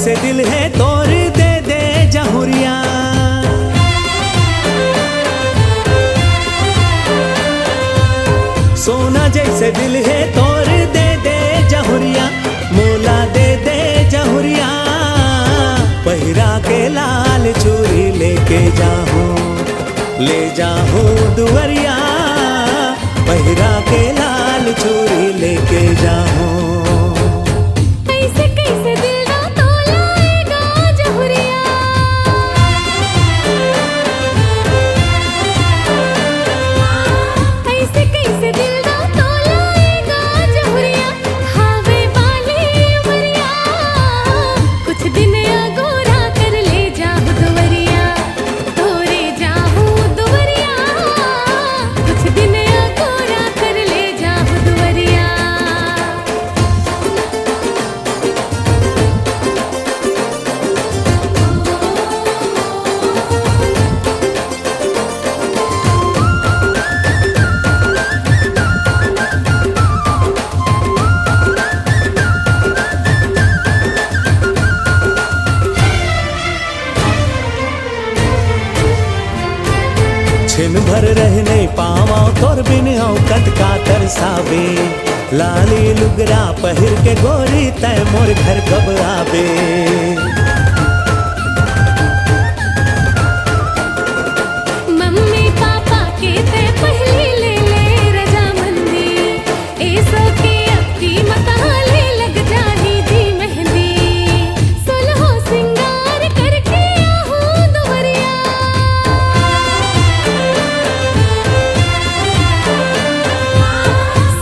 जैसे दिल है तोड़ दे दे जहुरिया। सोना जैसे दिल है तोड़ दे दे जहुरिया, मोला दे दे जहुरिया। पहिरा के लाल चूड़ी लेके जाऊं, ले जाऊं दुवरिया। पहिरा के लाल चूड़ी लेके जाऊं। कैसे कैसे दिल ना तोलाएगा जहुरिया। कैसे कैसे दिल ना तोलाएगा जहुरिया। हावे वाली उमरिया, कुछ दिन अगोरा कर ले जाऊं दुवरिया। तोरे जाऊं दुवरिया, कुछ दिन अगोरा कर ले जाऊं दुवरिया। छिन भर रहने पावा तोर बिन औकत का तरसावे। लाली लुगरा पहिर के गोरी तय मोर घर कब आवे। मम्मी पापा के ते पहली ले ले रजामंदी। ऐसो के अपनी मताले लग जाही दी मेहंदी। सुलहो सिंगार करके आहूं दुवरिया।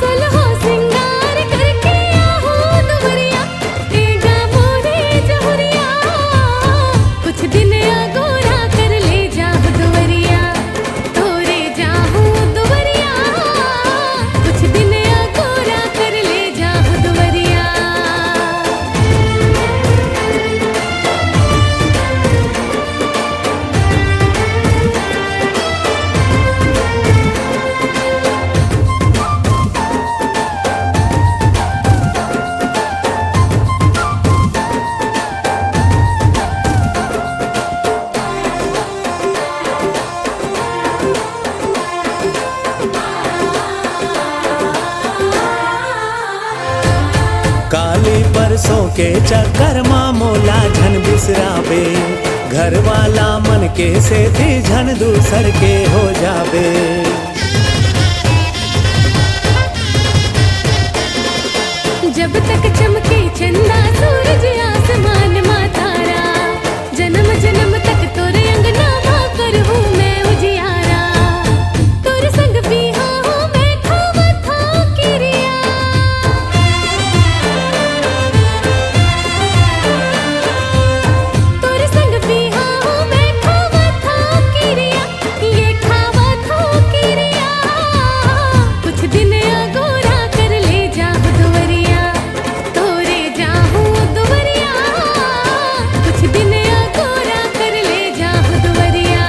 सुलहो सिंगार करके आहूं दुवरिया। एगा मोरे जहुरिया, कुछ दिन अगोरा कर ले जाऊं दुवरिया। तोरे जाऊं दुवरिया, कुछ दिन अगोरा कर ले जाऊं दुवरिया। काली परसों के चक्कर माँ मोला झन बिसरावे। घर वाला मन के से थी झन दूसर के हो जावे। जब तक चमके चंदा सूरज आसमान मा तारा, जन्म जन्म तक तोरे अंगना मा करहूं मैं उजियारा। तोरे संग पीहा हूं मैं खावत हूं किरिया। तोरे संग पीहा हूं मैं खावत हूं किरिया। ये खावत हूं किरिया, कुछ दिन अगोरा कर ले जाऊं दुवरिया। तोरे जाऊं दुवरिया, कुछ दिन अगोरा कर ले जाऊं दुवरिया।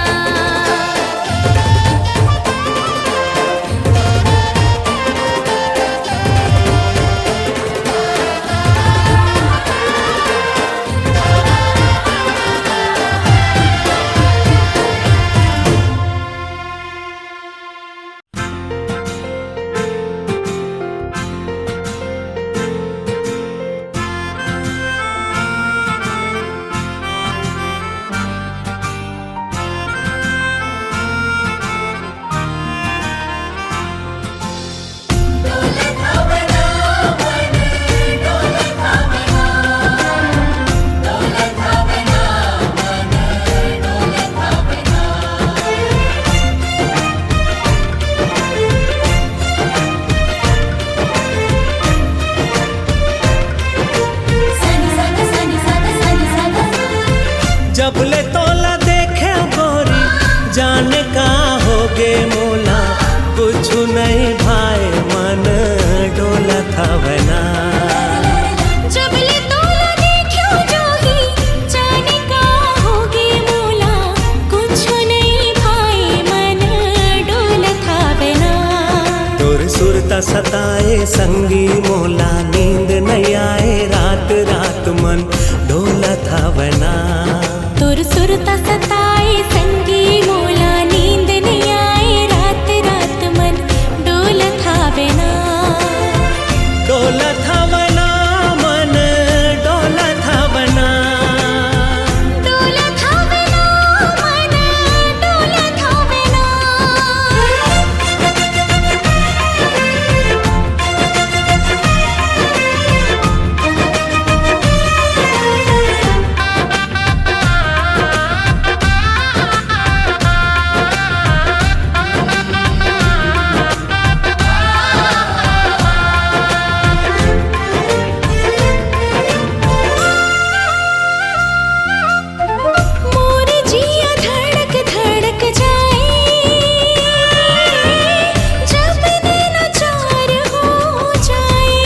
जब ले तोला देखे गोरी, जाने का होगे मोला। कुछ नहीं भाई मन डोला था बना। जब ले तोला देखो जोही, जाने का होगे मोला। कुछ नहीं भाई मन डोलत हावे ना। तोर सुरता सताए संगी मोला, नींद नहीं आए रात रात मन डोला था तोर सुरता सताए संगी मोला नींद नहीं आए रात रात मन डोलत हावे ना डोलत हवना मन डोलत हवना डोलत हावे ना मन डोलत हावे ना मोर जिया धड़क धड़क जाए जब नैना चार हो जाए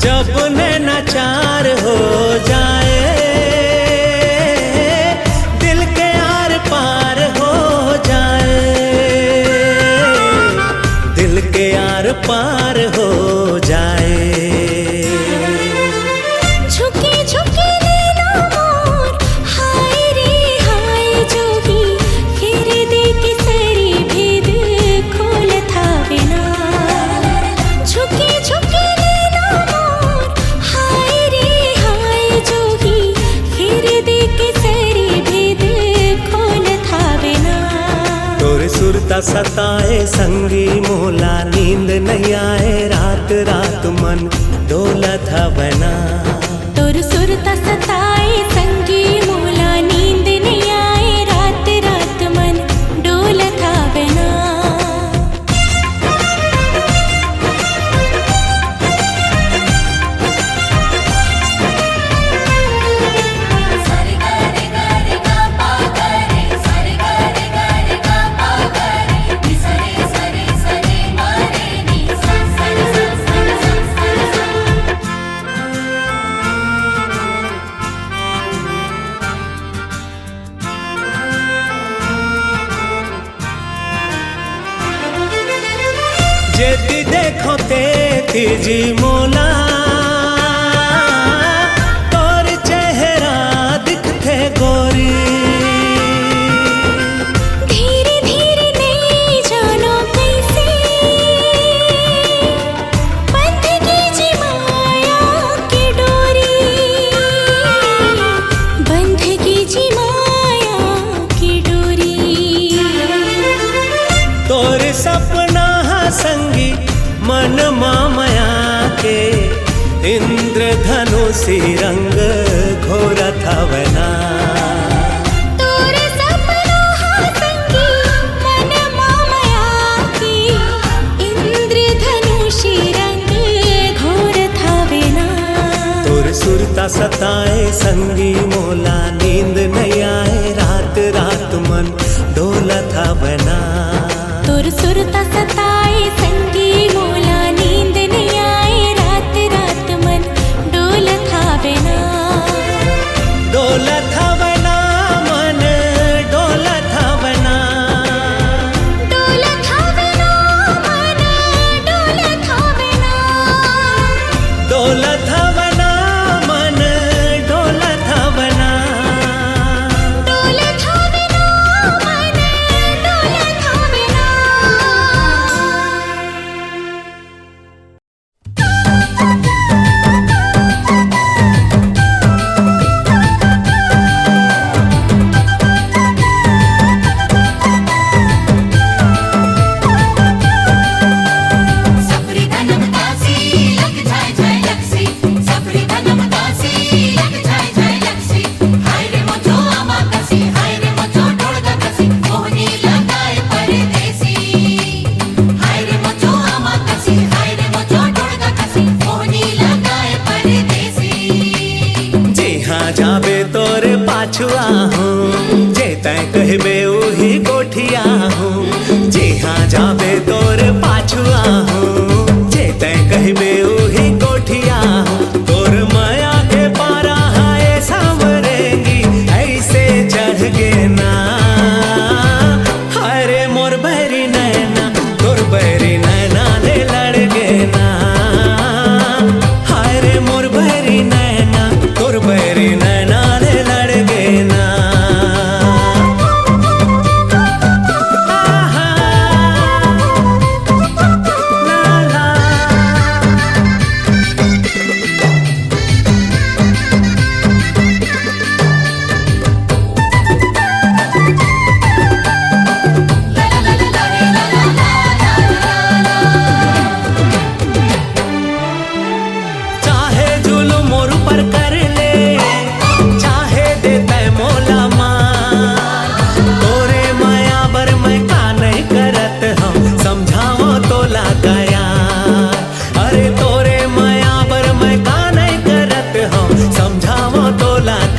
जब नैना चार हो जाए दिल के आर पार हो जाए दिल के आर पार हो जाए झुके झुके नैना मोर हाय रे हाय जोगी फिर दे के सरी भेद खोलत हावे ना झुके झुके नैना मोर हाय रे हाय जोगी फिर दे के सरी भेद खोलत हावे ना तोर सुरता सताए संगी मोला नींद नहीं आए रात रात मन डोलत हवना तोर सुरता सताए संगी मोला नींद नहीं आए रात रात मन डोलत हावे ना जेती देखो तेती जी मोला तोर चेहरा दिखते गोरी धीरे धीरे नहीं जानो कैसे बंधगी जी माया की डोरी बंधगी जी माया की डोरी तोर सपना संगी मन मामया के इंद्रधनुषी रंग घोरत हवना तोर सपना संगी मन मामया की इंद्रधनुषी रंग घोरत हावे ना तोर सुरता सताए संगी मोला नींद नहीं आए रात रात मन डोलत हवना तोर सुरता सताए संगी मोला नींद नहीं आए रात रात मन डोलत हावे ना डोलत हवना मन डोलत हवना डोलत हावे ना मन डोलत हावे ना डोलत हवना मन डोलत हवना डोलत हावे ना मन डोलत हावे ना जाबे तोरे पाछुआ हूँ जे तै कहबे उही कोठिया हूँ जी हाँ जाबे तोरे पाछुआ हूँ जे तै कहबे उही कोठिया हूँ तोर माया के पारा हाय सामरेंगी ऐसे चढ़ के ना हरे मोर बहरी नैना तोर बहरी नैना ले लड़ गे ना हरे मोर बहरी नैना तोर बहरी नैना ले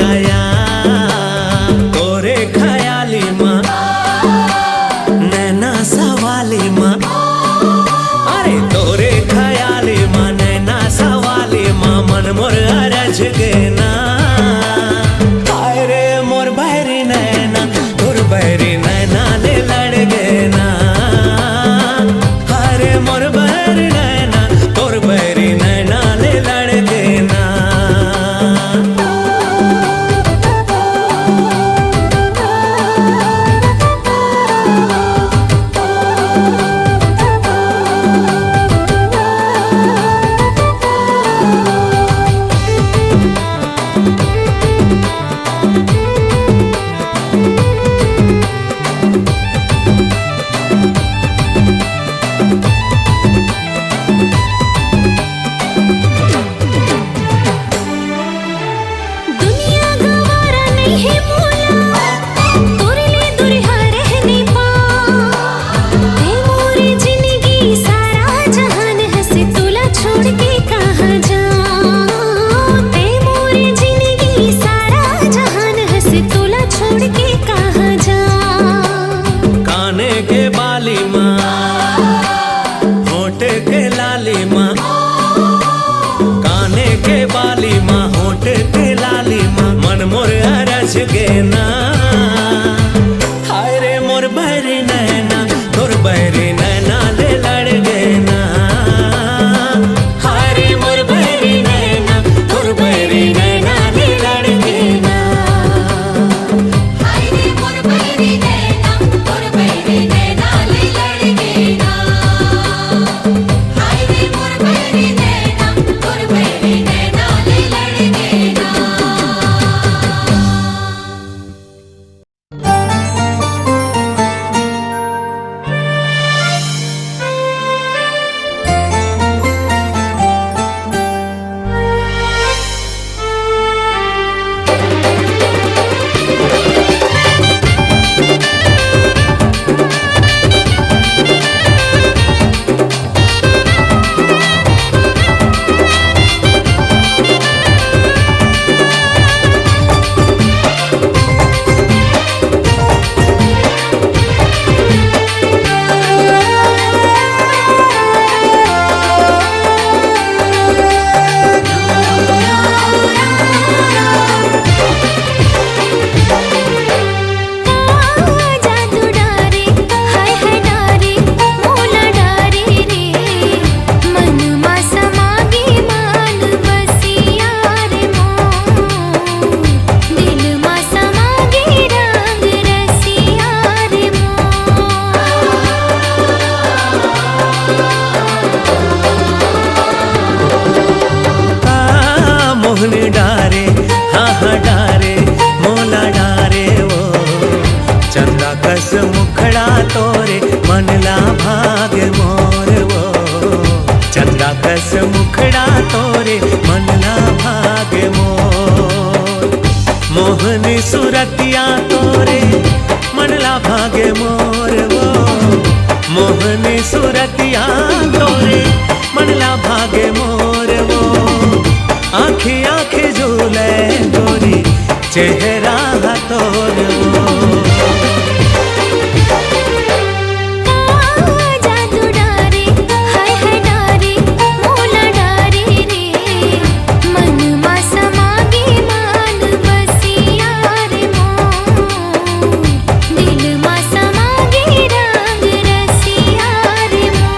छाया तोरे खयाली माँ नैना सवाली माँ अरे तोरे खयाली माँ नैना सवाली माँ मन मोर अरझ गए ना हाय रे मोर बहरी नैना तोर बहरी नैना ले लड़ गए ना हाय रे मोर बहरी नैना तोर बहरी नैना ले लड़ गए ना दुनिया गवारा नहीं है मोला तोरले दुरिहा रहने पा ते मोरी जिंदगी सारा जहान हंसे तुला छोड़ के कहाँ जा ते मोरी जिंदगी सारा जहान हंसे तुला छोड़ के कहाँ जा काने के बाली माँ होठ के लाली माँ काने के बाली माँ होठ के लाली माँ मन मोर अरझ गए ना हाय रे मोर बहरी नैना तोर बहरी नैना ले लड़ गए ना हाय रे मोर बहरी नैना तोर बहरी नैना ले लड़ गए ना हाय रे मोर बहरी नैना तोर बहरी नैना ले लड़ गए ना हाय रे मोर बहरी नैना तोर बहरी नैना ले लड़ गए ना जादू डारे हाय हाय डारे मोला डारे रे मन मा समागे मान बसिया रे मो दिल मा समागे रंग रसिया रे मोहनी डारे हाँ हाँ डारे मोला डारे वो चंदा कस मुखड़ा तोरे मनला भाग्य मोर वो चंदा कस मुखड़ा तोरे मनला भाग्य मोर मोहनी सुरतिया तोरे मनला भाग्य मोर वो मोहनी सुरतिया तोरे मनला भाग्य मोर वो आँखी आँखी झूले गोरी चेहरा तोर वो जादू डारे हाय हाय डारे मोला डारे रे मन मा समागे मान बसिया रे मो दिल मा समागे रंग रसिया रे मो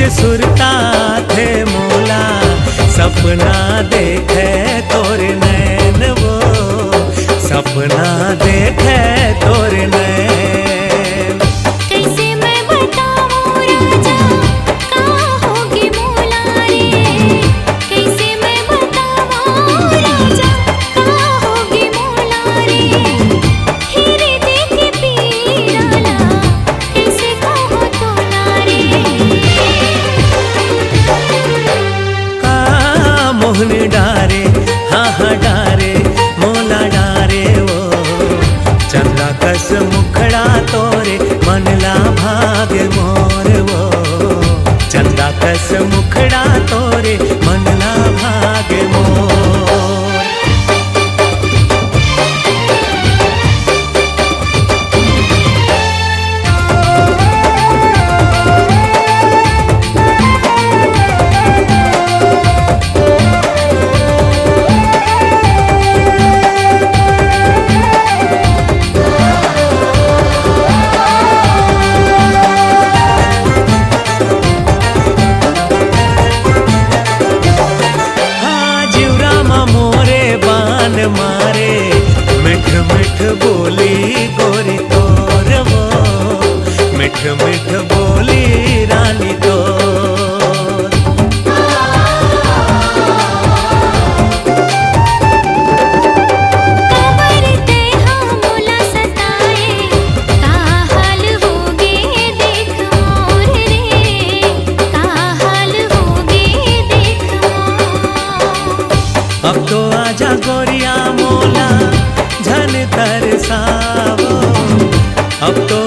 सुरता थे मोला, सपना देखे तोरे नैन वो, सपना देखे तोरे नैन। कैसे मैं बताऊं राजा कहाँ होगी मोला रे, कैसे मैं बताऊं राजा कहाँ होगी मोला रे, हीरे देखे पीराला कैसे कहो तोला रे। का मोहन डारे, हाँ हाँ डारे मोला डारे वो, चंदा कस मुखड़ा तोरे मनला भाग्य मोर वो, चंदा कस मुखड़ा तोरे मनला भाग्य मोर। मारे मिठ मिठ बोली गोरी तोर वो, मिठ मिठ बोली रानी तोर। कबर ते हाँ मोला सताए, का हाल होगे देख मोर रे, का हाल होगे देख मोर। अब तो आजा गोरिया मोला झन तरसावो, अब तो